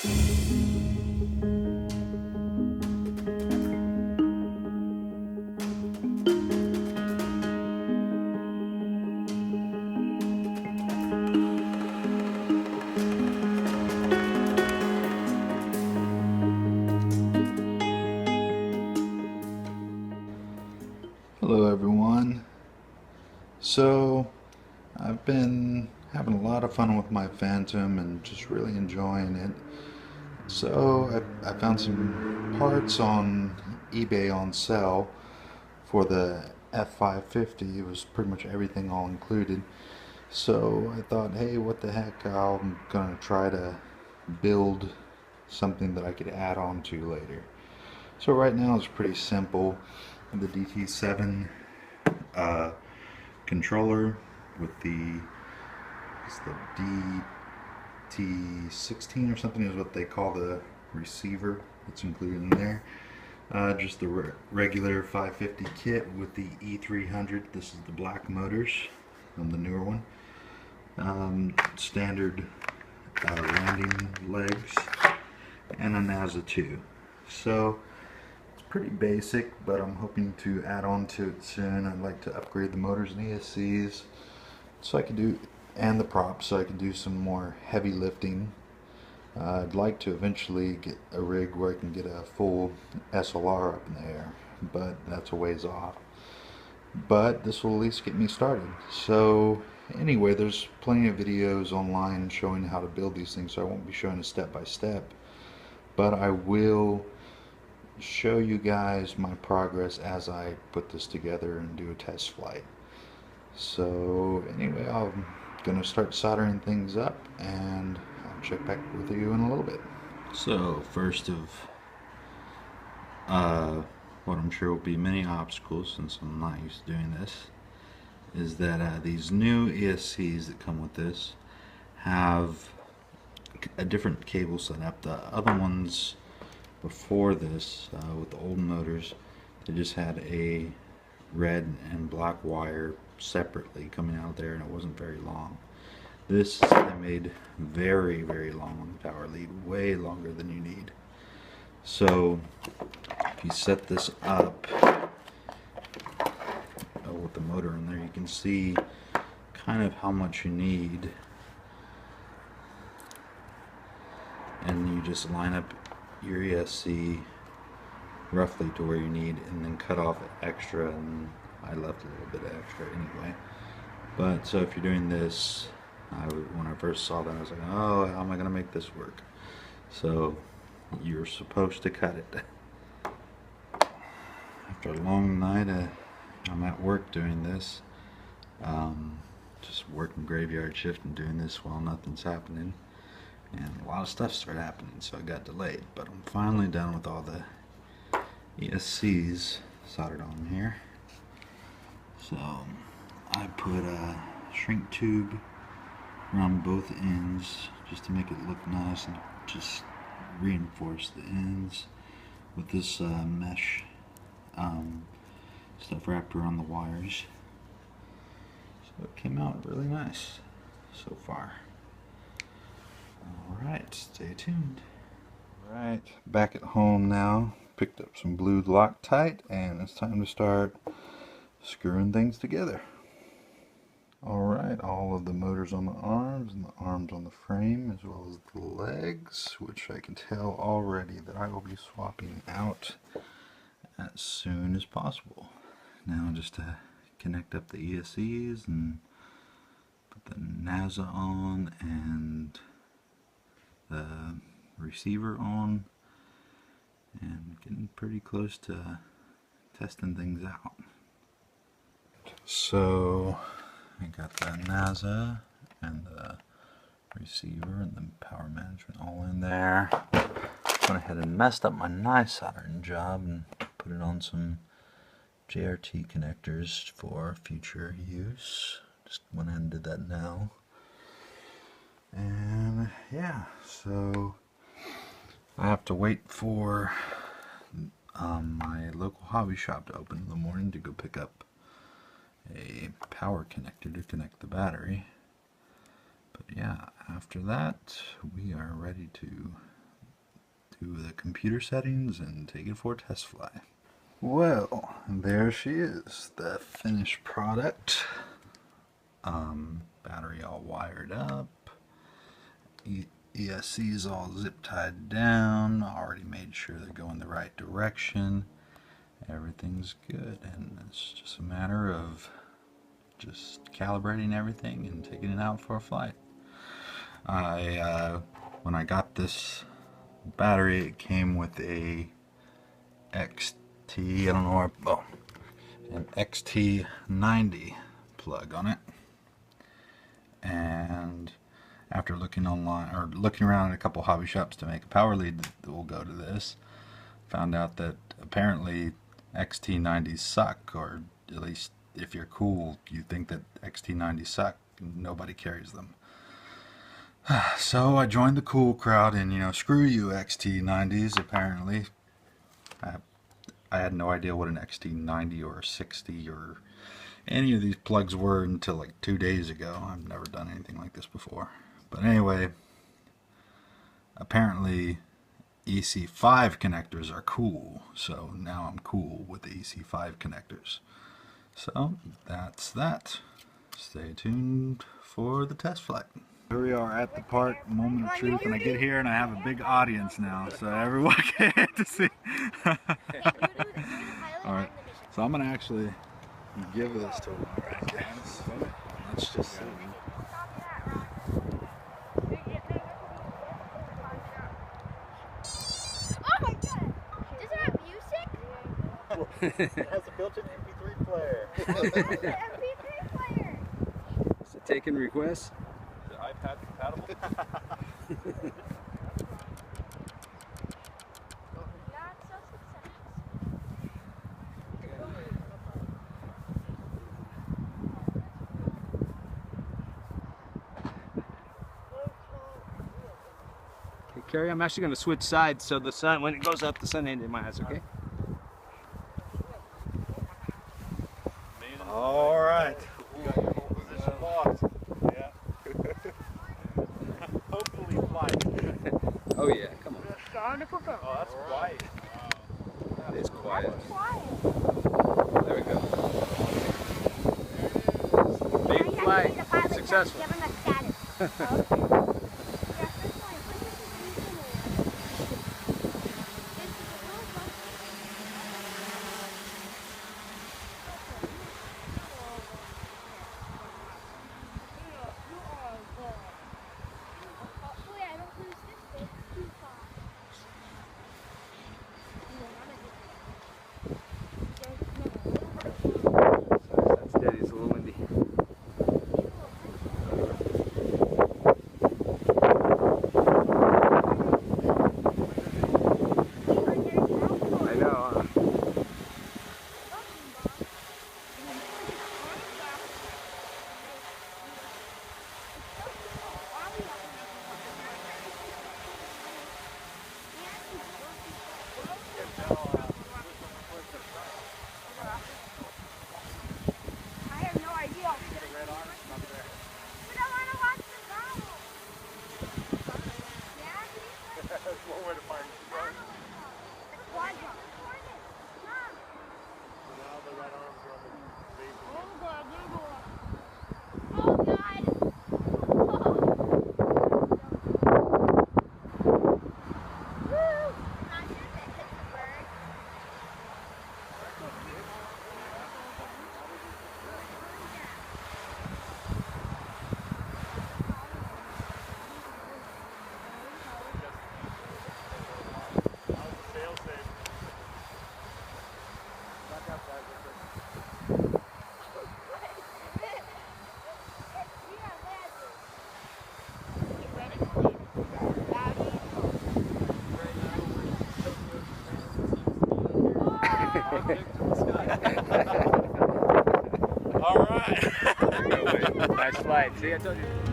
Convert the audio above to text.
Hello everyone. So I've been having a lot of fun with my Phantom and just really enjoying it. So I found some parts on eBay on sale for the F550. It was pretty much everything all included. So I thought, hey, what the heck, I'm gonna try to build something that I could add on to later. So right now it's pretty simple. The DT7 controller with it's the DT16 or something is what they call the receiver that's included in there. Just the regular 550 kit with the E300. This is the black motors on the newer one. Standard landing legs and a NASA 2. So it's pretty basic, but I'm hoping to add on to it soon. I'd like to upgrade the motors and ESCs so I can do, and the props, so I can do some more heavy lifting. I'd like to eventually get a rig where I can get a full SLR up in the air, but that's a ways off. But this will at least get me started. So anyway, there's plenty of videos online showing how to build these things, so I won't be showing it step by step, but I will show you guys my progress as I put this together and do a test flight. So anyway, I'm gonna start soldering things up and I'll check back with you in a little bit. So first of what I'm sure will be many obstacles, since I'm not used to doing this, is that these new ESCs that come with this have a different cable setup. The other ones before this, with the old motors, they just had a red and black wire separately coming out there, and it wasn't very long. This they made very, very long on the power lead, way longer than you need. So if you set this up with the motor in there, you can see kind of how much you need, and you just line up your ESC roughly to where you need, and then cut off extra, and I left a little bit extra anyway. But so if you're doing this, when I first saw that, I was like, oh, how am I going to make this work? So you're supposed to cut it. After a long night, I'm at work doing this, just working graveyard shift and doing this while nothing's happening, and a lot of stuff started happening, so I got delayed. But I'm finally done with all the ESCs soldered on here. So I put a shrink tube around both ends just to make it look nice and just reinforce the ends with this mesh stuff wrapped around the wires. So it came out really nice so far. Alright, stay tuned. Alright, back at home now. Picked up some blue Loctite, and it's time to start screwing things together. Alright, all of the motors on the arms and the arms on the frame, as well as the legs, which I can tell already that I will be swapping out as soon as possible. Now just to connect up the ESCs and put the NASA on and the receiver on, and getting pretty close to testing things out. So I got the NASA and the receiver and the power management all in there. Went ahead and messed up my nice soldering job and put it on some JRT connectors for future use. Just went ahead and did that now. And yeah, so I have to wait for my local hobby shop to open in the morning to go pick up a power connector to connect the battery. But yeah, after that we are ready to to the computer settings and take it for a test fly. Well, there she is, the finished product. Battery all wired up. ESC's all zip tied down. Already made sure they're going the right direction. Everything's good, and it's just a matter of just calibrating everything and taking it out for a flight. When I got this battery, it came with a XT, I don't know where, oh, an XT90 plug on it. And after looking online, or looking around at a couple hobby shops to make a power lead that will go to this, found out that apparently XT90s suck, or at least if you're cool, you think that XT90s suck. Nobody carries them. So I joined the cool crowd, and you know, screw you XT90s. Apparently, I had no idea what an XT90 or a 60 or any of these plugs were until like 2 days ago. I've never done anything like this before. But anyway, apparently EC5 connectors are cool, so now I'm cool with the EC5 connectors. So that's that. Stay tuned for the test flight. Here we are at the park, moment of truth, and I get here and I have a big audience now, so everyone can get to see. Alright, so I'm going to actually give this to one of our guys. Let's just see. It has a built-in MP3 player. MP3 player. Is it taking requests? Is it iPad compatible? Not so successful. Okay, Carrie, I'm actually going to switch sides so the sun, when it goes up, the sun ain't in my eyes, okay? All right. Position locked. Yeah. Hopefully flight. Oh yeah, come on. Oh, that's quiet. That is quiet. Quiet. There we go. Big flight. Successful. Give him a status. Okay. That's steady, it's a little windy. I know, I have no idea. We don't want to watch the battle. Yeah, That's one way to find it. the quad jump. Mom. Now the right arms are on the base. Oh God, oh God. Woo! Not sure if it hits the bird. How's the sail safe? Back up, guys. All right. nice flight. See, I told you.